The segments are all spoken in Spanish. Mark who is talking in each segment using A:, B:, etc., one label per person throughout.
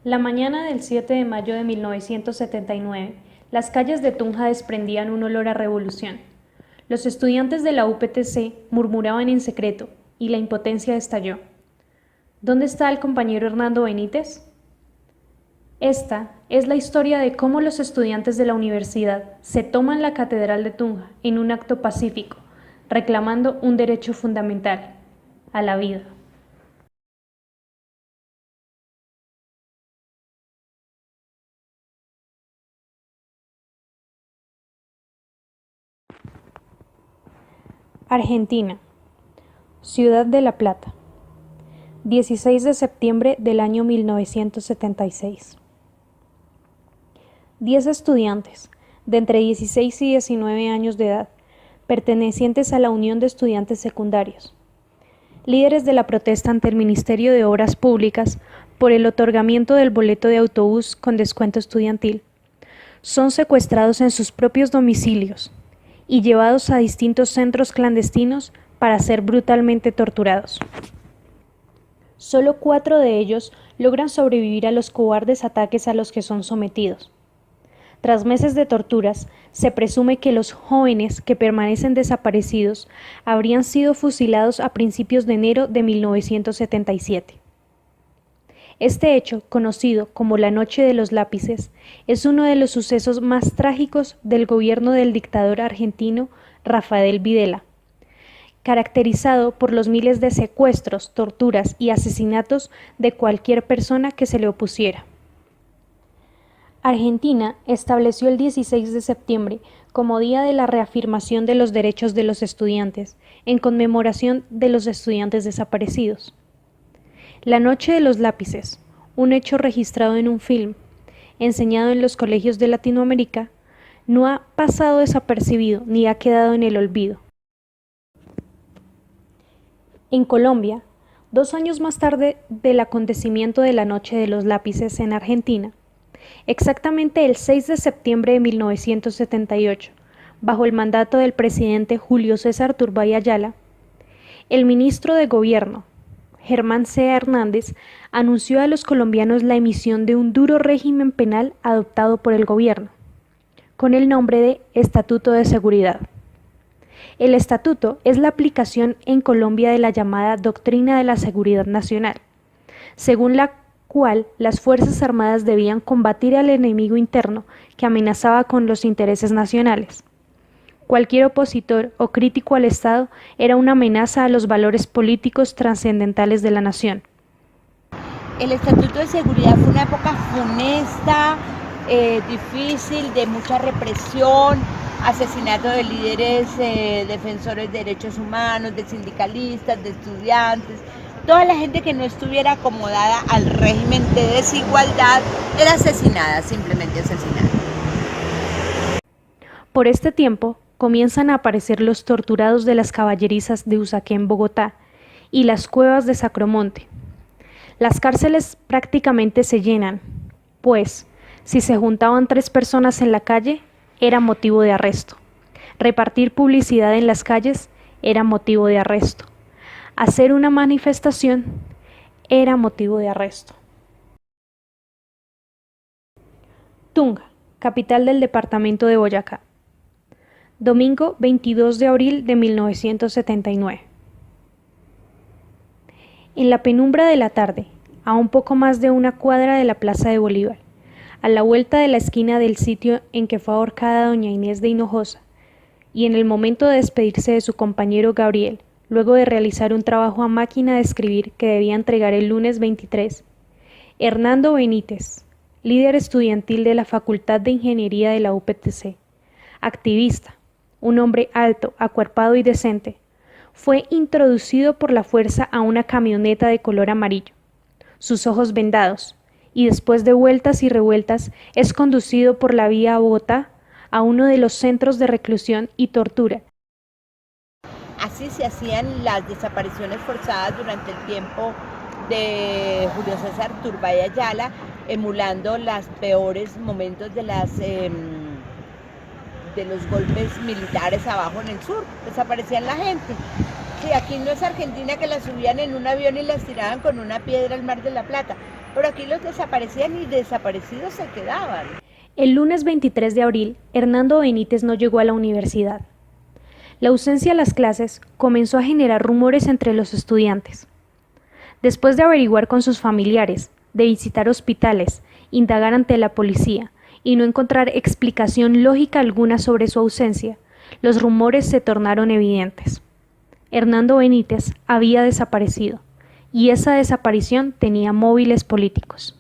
A: La mañana del 7 de mayo de 1979, las calles de Tunja desprendían un olor a revolución. Los estudiantes de la UPTC murmuraban en secreto, y la impotencia estalló. ¿Dónde está el compañero Hernando Benítez? Esta es la historia de cómo los estudiantes de la universidad se toman la Catedral de Tunja en un acto pacífico, reclamando un derecho fundamental, a la vida. Argentina, Ciudad de La Plata, 16 de septiembre del año 1976. 10 estudiantes, de entre 16 y 19 años de edad, pertenecientes a la Unión de Estudiantes Secundarios, líderes de la protesta ante el Ministerio de Obras Públicas por el otorgamiento del boleto de autobús con descuento estudiantil, son secuestrados en sus propios domicilios y llevados a distintos centros clandestinos para ser brutalmente torturados. Solo 4 de ellos logran sobrevivir a los cobardes ataques a los que son sometidos. Tras meses de torturas, se presume que los jóvenes que permanecen desaparecidos habrían sido fusilados a principios de enero de 1977. Este hecho, conocido como la Noche de los Lápices, es uno de los sucesos más trágicos del gobierno del dictador argentino Rafael Videla, caracterizado por los miles de secuestros, torturas y asesinatos de cualquier persona que se le opusiera. Argentina estableció el 16 de septiembre como Día de la Reafirmación de los Derechos de los Estudiantes, en conmemoración de los estudiantes desaparecidos. La Noche de los Lápices, un hecho registrado en un film, enseñado en los colegios de Latinoamérica, no ha pasado desapercibido ni ha quedado en el olvido. En Colombia, 2 años más tarde del acontecimiento de la Noche de los Lápices en Argentina, exactamente el 6 de septiembre de 1978, bajo el mandato del presidente Julio César Turbay Ayala, el ministro de Gobierno, Germán C. Hernández, anunció a los colombianos la emisión de un duro régimen penal adoptado por el gobierno, con el nombre de Estatuto de Seguridad. El estatuto es la aplicación en Colombia de la llamada Doctrina de la Seguridad Nacional, según la cual las Fuerzas Armadas debían combatir al enemigo interno que amenazaba con los intereses nacionales. Cualquier opositor o crítico al Estado era una amenaza a los valores políticos trascendentales de la nación.
B: El Estatuto de Seguridad fue una época funesta, difícil, de mucha represión, asesinato de líderes defensores de derechos humanos, de sindicalistas, de estudiantes. Toda la gente que no estuviera acomodada al régimen de desigualdad era asesinada, simplemente asesinada.
A: Por este tiempo, comienzan a aparecer los torturados de las caballerizas de Usaquén, Bogotá, y las cuevas de Sacromonte. Las cárceles prácticamente se llenan, pues, si se juntaban 3 personas en la calle, era motivo de arresto. Repartir publicidad en las calles era motivo de arresto. Hacer una manifestación era motivo de arresto. Tunja, capital del departamento de Boyacá. Domingo 22 de abril de 1979. En la penumbra de la tarde, a un poco más de 1 cuadra de la Plaza de Bolívar, a la vuelta de la esquina del sitio en que fue ahorcada doña Inés de Hinojosa, y en el momento de despedirse de su compañero Gabriel, luego de realizar un trabajo a máquina de escribir que debía entregar el lunes 23, Hernando Benítez, líder estudiantil de la Facultad de Ingeniería de la UPTC, activista, un hombre alto, acuerpado y decente, fue introducido por la fuerza a una camioneta de color amarillo, sus ojos vendados, y después de vueltas y revueltas es conducido por la vía a Bogotá a uno de los centros de reclusión y tortura.
B: Así se hacían las desapariciones forzadas durante el tiempo de Julio César Turbay Ayala, emulando los peores momentos de los golpes militares abajo en el sur. Desaparecían la gente. Sí, aquí no es Argentina que las subían en un avión y las tiraban con una piedra al Mar de la Plata, pero aquí los desaparecían y desaparecidos se quedaban.
A: El lunes 23 de abril, Hernando Benítez no llegó a la universidad. La ausencia a las clases comenzó a generar rumores entre los estudiantes. Después de averiguar con sus familiares, de visitar hospitales, indagar ante la policía y no encontrar explicación lógica alguna sobre su ausencia, los rumores se tornaron evidentes. Hernando Benítez había desaparecido, y esa desaparición tenía móviles políticos.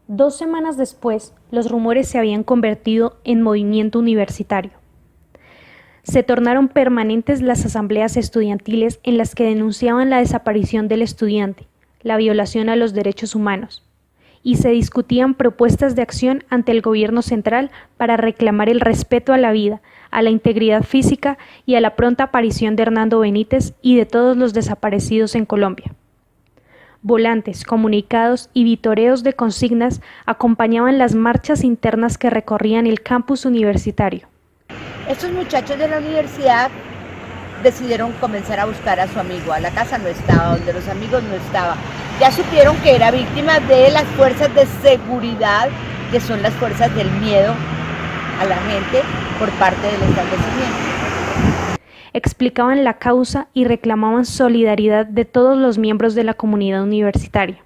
A: 2 semanas después, los rumores se habían convertido en movimiento universitario. Se tornaron permanentes las asambleas estudiantiles en las que denunciaban la desaparición del estudiante, la violación a los derechos humanos, y se discutían propuestas de acción ante el gobierno central para reclamar el respeto a la vida, a la integridad física y a la pronta aparición de Hernando Benítez y de todos los desaparecidos en Colombia. Volantes, comunicados y vitoreos de consignas acompañaban las marchas internas que recorrían el campus universitario.
B: Estos muchachos de la universidad decidieron comenzar a buscar a su amigo. A la casa no estaba, donde los amigos no estaba. Ya supieron que era víctima de las fuerzas de seguridad, que son las fuerzas del miedo a la gente por parte del establecimiento.
A: Explicaban la causa y reclamaban solidaridad de todos los miembros de la comunidad universitaria.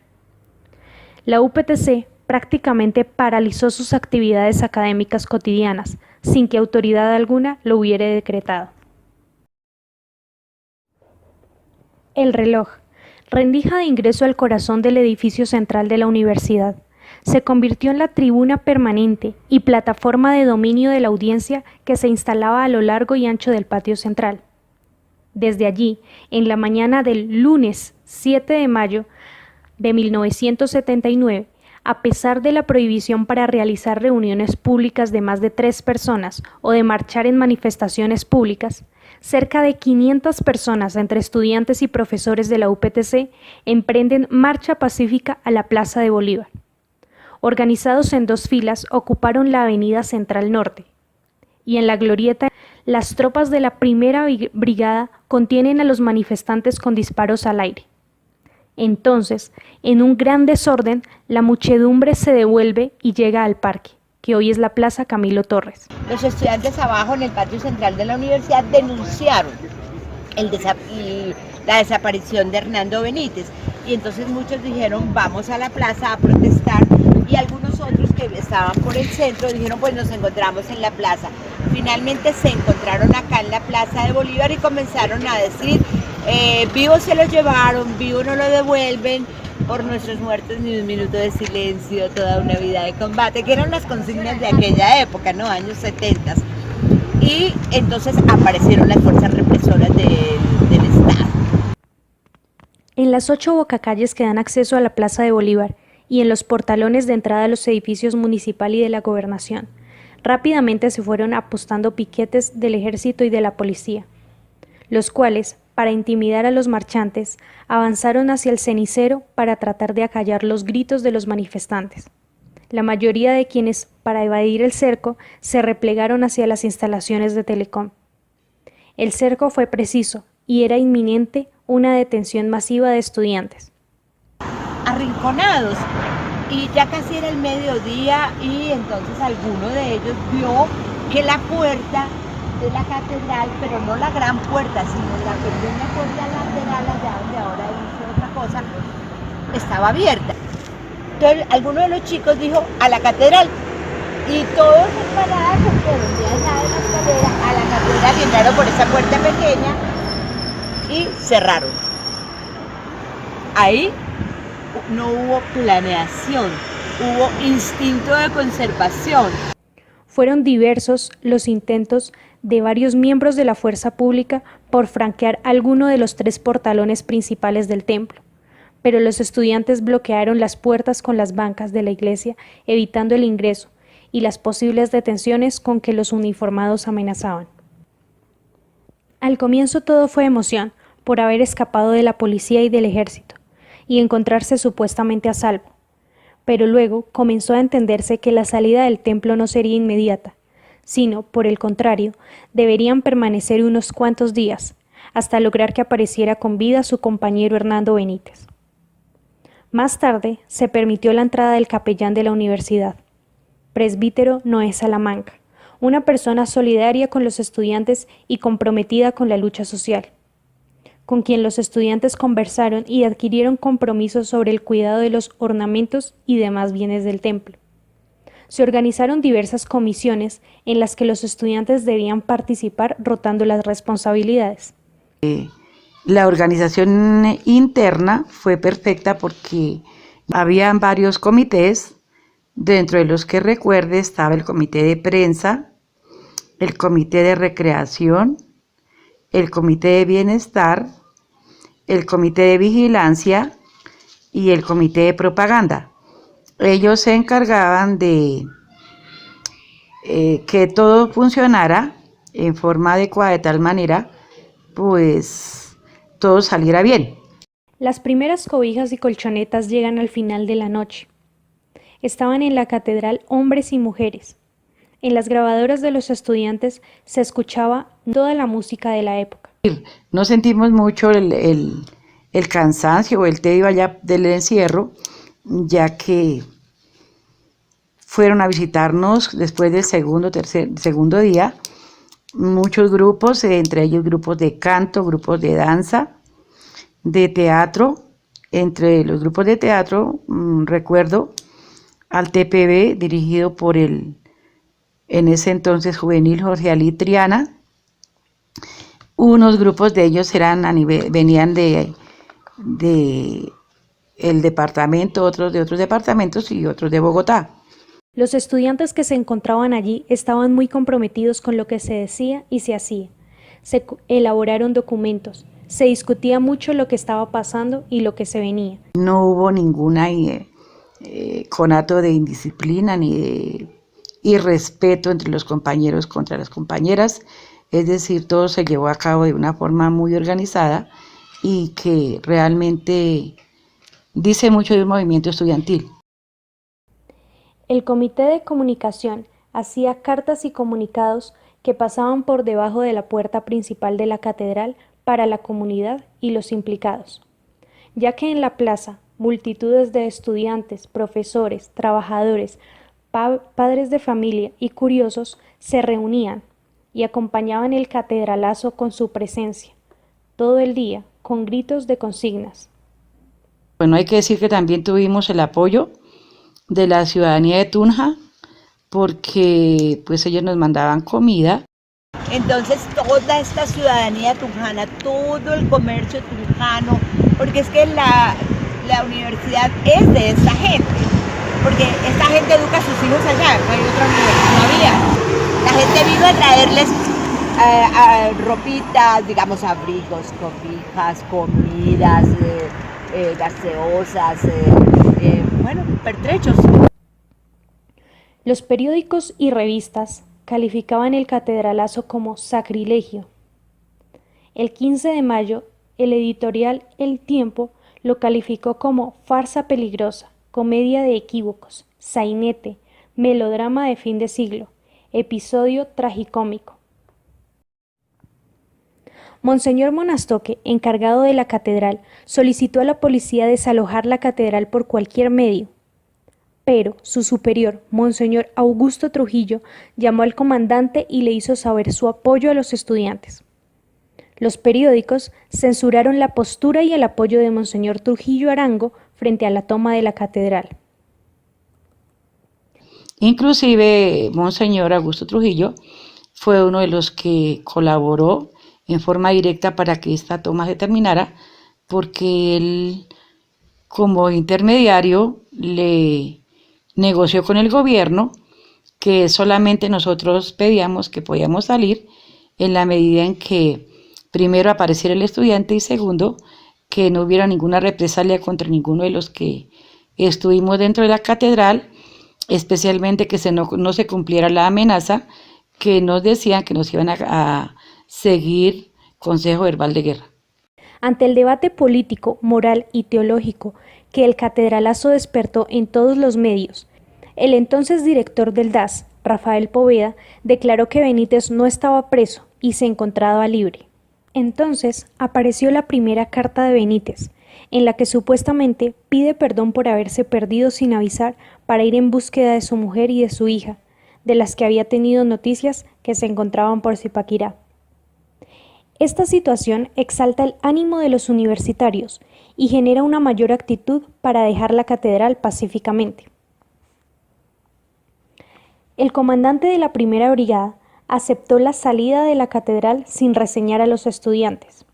A: La UPTC prácticamente paralizó sus actividades académicas cotidianas, sin que autoridad alguna lo hubiera decretado. El reloj, rendija de ingreso al corazón del edificio central de la universidad, se convirtió en la tribuna permanente y plataforma de dominio de la audiencia que se instalaba a lo largo y ancho del patio central. Desde allí, en la mañana del lunes 7 de mayo de 1979, a pesar de la prohibición para realizar reuniones públicas de más de 3 personas o de marchar en manifestaciones públicas, cerca de 500 personas entre estudiantes y profesores de la UPTC emprenden marcha pacífica a la Plaza de Bolívar. Organizados en 2 filas, ocuparon la Avenida Central Norte, y en la glorieta las tropas de la primera brigada contienen a los manifestantes con disparos al aire. Entonces, en un gran desorden, la muchedumbre se devuelve y llega al parque, que hoy es la Plaza Camilo Torres.
B: Los estudiantes abajo en el patio central de la universidad denunciaron la desaparición de Hernando Benítez, y entonces muchos dijeron vamos a la plaza a protestar, y algunos otros que estaban por el centro dijeron pues nos encontramos en la plaza. Finalmente se encontraron acá en la Plaza de Bolívar y comenzaron a decir vivos se lo llevaron, vivos no lo devuelven, por nuestros muertos ni un minuto de silencio, toda una vida de combate, que eran las consignas de aquella época, ¿no? Años 70. Y entonces aparecieron las fuerzas represoras del Estado.
A: En las 8 bocacalles que dan acceso a la Plaza de Bolívar y en los portalones de entrada a los edificios municipal y de la gobernación, rápidamente se fueron apostando piquetes del ejército y de la policía, los cuales, para intimidar a los marchantes, avanzaron hacia el cenicero para tratar de acallar los gritos de los manifestantes. La mayoría de quienes, para evadir el cerco, se replegaron hacia las instalaciones de Telecom. El cerco fue preciso y era inminente una detención masiva de estudiantes.
B: Arrinconados, y ya casi era el mediodía, y entonces alguno de ellos vio que la puerta de la catedral, pero no la gran puerta, sino la pequeña puerta lateral, allá donde ahora dice otra cosa, estaba abierta. Entonces alguno de los chicos dijo a la catedral, y todos en parada cogieron de allá de la escalera a la catedral y entraron por esa puerta pequeña y cerraron. Ahí no hubo planeación, hubo instinto de conservación.
A: Fueron diversos los intentos de varios miembros de la fuerza pública por franquear alguno de los 3 portalones principales del templo, pero los estudiantes bloquearon las puertas con las bancas de la iglesia, evitando el ingreso y las posibles detenciones con que los uniformados amenazaban. Al comienzo todo fue emoción por haber escapado de la policía y del ejército y encontrarse supuestamente a salvo, pero luego comenzó a entenderse que la salida del templo no sería inmediata, sino, por el contrario, deberían permanecer unos cuantos días, hasta lograr que apareciera con vida su compañero Hernando Benítez. Más tarde se permitió la entrada del capellán de la universidad, presbítero Noé Salamanca, una persona solidaria con los estudiantes y comprometida con la lucha social, con quien los estudiantes conversaron y adquirieron compromisos sobre el cuidado de los ornamentos y demás bienes del templo. Se organizaron diversas comisiones en las que los estudiantes debían participar rotando las responsabilidades.
C: La organización interna fue perfecta porque habían varios comités, dentro de los que recuerde estaba el comité de prensa, el comité de recreación, el comité de bienestar, el comité de vigilancia y el comité de propaganda. Ellos se encargaban de que todo funcionara en forma adecuada, de tal manera pues todo saliera bien.
A: Las primeras cobijas y colchonetas llegan al final de la noche. Estaban en la catedral hombres y mujeres. En las grabadoras de los estudiantes se escuchaba toda la música de la época.
C: No sentimos mucho el cansancio o el tedio allá del encierro, ya que fueron a visitarnos después del segundo día muchos grupos, entre ellos grupos de canto, grupos de danza, de teatro. Entre los grupos de teatro recuerdo al TPB dirigido por en ese entonces juvenil Jorge Ali Triana. Unos grupos de ellos venían de el departamento, otros de otros departamentos y otros de Bogotá.
A: Los estudiantes que se encontraban allí estaban muy comprometidos con lo que se decía y se hacía. Se elaboraron documentos, se discutía mucho lo que estaba pasando y lo que se venía.
C: No hubo ninguna conato de indisciplina ni de irrespeto entre los compañeros contra las compañeras, es decir, todo se llevó a cabo de una forma muy organizada y que realmente dice mucho de un movimiento estudiantil.
A: El comité de comunicación hacía cartas y comunicados que pasaban por debajo de la puerta principal de la catedral para la comunidad y los implicados, ya que en la plaza multitudes de estudiantes, profesores, trabajadores, padres de familia y curiosos se reunían y acompañaban el catedralazo con su presencia, todo el día, con gritos de consignas.
C: Bueno, hay que decir que también tuvimos el apoyo de la ciudadanía de Tunja, porque pues ellos nos mandaban comida.
B: Entonces toda esta ciudadanía tunjana, todo el comercio tunjano, porque es que la universidad es de esta gente, porque esta gente educa a sus hijos allá, no hay otra universidad, no había. La gente vino a traerles ropitas, digamos abrigos, cobijas, comidas, gaseosas, pertrechos.
A: Los periódicos y revistas calificaban el catedralazo como sacrilegio. El 15 de mayo, el editorial El Tiempo lo calificó como farsa peligrosa, comedia de equívocos, sainete, melodrama de fin de siglo, episodio tragicómico. Monseñor Monastoque, encargado de la catedral, solicitó a la policía desalojar la catedral por cualquier medio, pero su superior, Monseñor Augusto Trujillo, llamó al comandante y le hizo saber su apoyo a los estudiantes. Los periódicos censuraron la postura y el apoyo de Monseñor Trujillo Arango frente a la toma de la catedral.
C: Inclusive, Monseñor Augusto Trujillo fue uno de los que colaboró en forma directa para que esta toma se terminara, porque él, como intermediario, le negoció con el gobierno que solamente nosotros pedíamos que podíamos salir en la medida en que, primero, apareciera el estudiante y segundo, que no hubiera ninguna represalia contra ninguno de los que estuvimos dentro de la catedral, especialmente que no se cumpliera la amenaza que nos decían que nos iban a seguir consejo verbal de guerra.
A: Ante el debate político, moral y teológico que el catedralazo despertó en todos los medios, el entonces director del DAS, Rafael Poveda, declaró que Benítez no estaba preso y se encontraba libre. Entonces apareció la primera carta de Benítez, en la que supuestamente pide perdón por haberse perdido sin avisar para ir en búsqueda de su mujer y de su hija, de las que había tenido noticias que se encontraban por Zipaquirá. Esta situación exalta el ánimo de los universitarios y genera una mayor actitud para dejar la catedral pacíficamente. El comandante de la primera brigada aceptó la salida de la catedral sin reseñar a los estudiantes.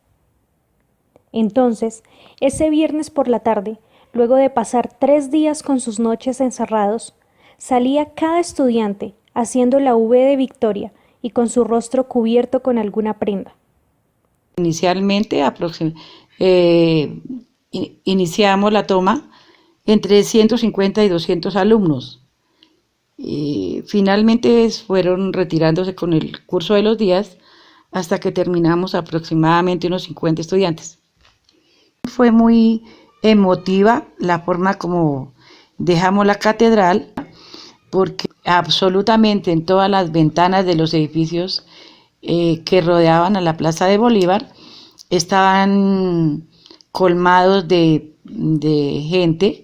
A: Entonces, ese viernes por la tarde, luego de pasar 3 días con sus noches encerrados, salía cada estudiante haciendo la V de victoria y con su rostro cubierto con alguna prenda.
C: Inicialmente iniciamos la toma entre 150 y 200 alumnos. Finalmente fueron retirándose con el curso de los días hasta que terminamos aproximadamente unos 50 estudiantes. Fue muy emotiva la forma como dejamos la catedral, porque absolutamente en todas las ventanas de los edificios que rodeaban a la Plaza de Bolívar estaban colmados de gente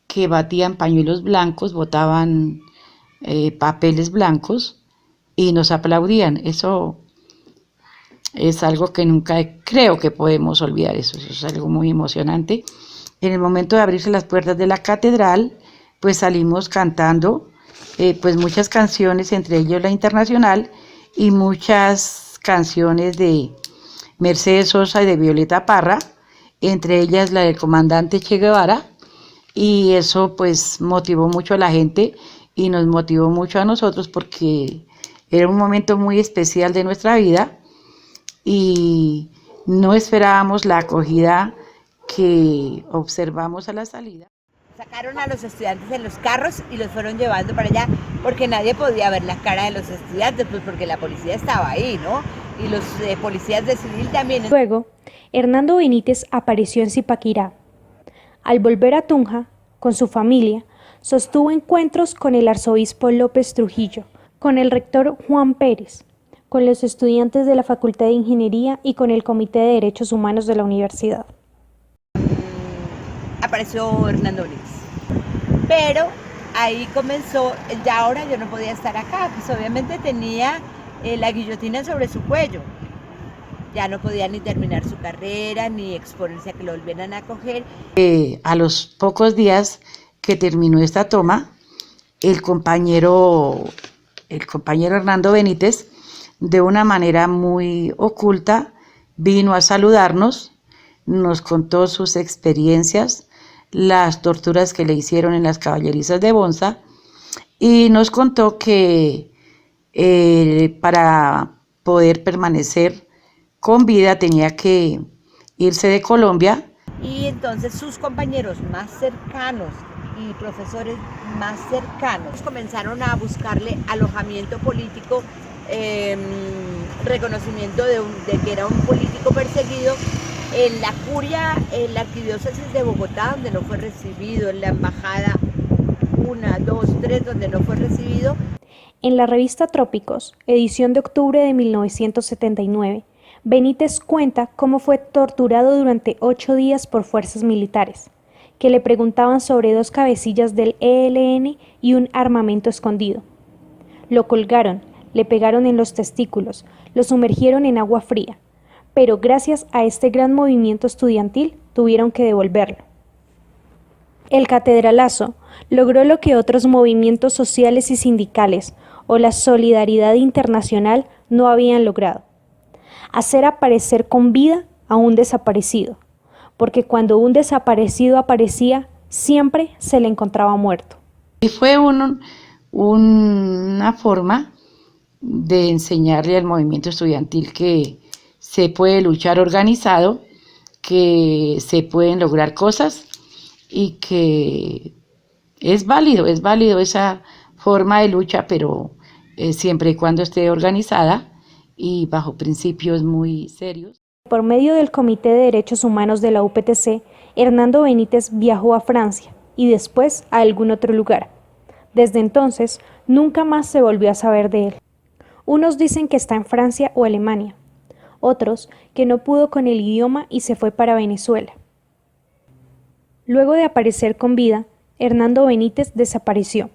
C: que batían pañuelos blancos, botaban papeles blancos y nos aplaudían. Eso es algo que nunca creo que podemos olvidar. Eso es algo muy emocionante. En el momento de abrirse las puertas de la catedral, pues salimos cantando pues muchas canciones, entre ellos la Internacional, y muchas canciones de Mercedes Sosa y de Violeta Parra, entre ellas la del comandante Che Guevara, y eso pues motivó mucho a la gente y nos motivó mucho a nosotros, porque era un momento muy especial de nuestra vida y no esperábamos la acogida que observamos a la salida.
B: Sacaron a los estudiantes en los carros y los fueron llevando para allá, porque nadie podía ver la cara de los estudiantes, pues porque la policía estaba ahí, ¿no? Y los policías de civil también.
A: Luego, Hernando Benítez apareció en Zipaquirá. Al volver a Tunja, con su familia, sostuvo encuentros con el arzobispo López Trujillo, con el rector Juan Pérez, con los estudiantes de la Facultad de Ingeniería y con el Comité de Derechos Humanos de la universidad.
B: Apareció Hernando Benítez. Pero ahí comenzó, ya ahora yo no podía estar acá, pues obviamente tenía la guillotina sobre su cuello. Ya no podía ni terminar su carrera, ni exponerse a que lo volvieran a coger.
C: A los pocos días que terminó esta toma, el compañero Hernando Benítez, de una manera muy oculta, vino a saludarnos, nos contó sus experiencias, las torturas que le hicieron en las caballerizas de Bonza, y nos contó que para poder permanecer con vida tenía que irse de Colombia.
B: Y entonces sus compañeros más cercanos y profesores más cercanos comenzaron a buscarle alojamiento político, reconocimiento de que era un político perseguido en la curia, en la arquidiócesis de Bogotá, donde no fue recibido, en la embajada 1, 2, 3, donde no fue recibido.
A: En la revista Trópicos, edición de octubre de 1979, Benítez cuenta cómo fue torturado durante 8 días por fuerzas militares, que le preguntaban sobre 2 cabecillas del ELN y un armamento escondido. Lo colgaron, le pegaron en los testículos, lo sumergieron en agua fría, pero gracias a este gran movimiento estudiantil tuvieron que devolverlo. El catedralazo logró lo que otros movimientos sociales y sindicales o la solidaridad internacional no habían logrado: hacer aparecer con vida a un desaparecido, porque cuando un desaparecido aparecía, siempre se le encontraba muerto.
C: Y fue una forma de enseñarle al movimiento estudiantil que se puede luchar organizado, que se pueden lograr cosas y que es válido esa forma de lucha, pero siempre y cuando esté organizada y bajo principios muy serios.
A: Por medio del Comité de Derechos Humanos de la UPTC, Hernando Benítez viajó a Francia y después a algún otro lugar, Desde entonces, nunca más se volvió a saber de él. Unos dicen que está en Francia o Alemania, otros que no pudo con el idioma y se fue para Venezuela. Luego de aparecer con vida, Hernando Benítez desapareció.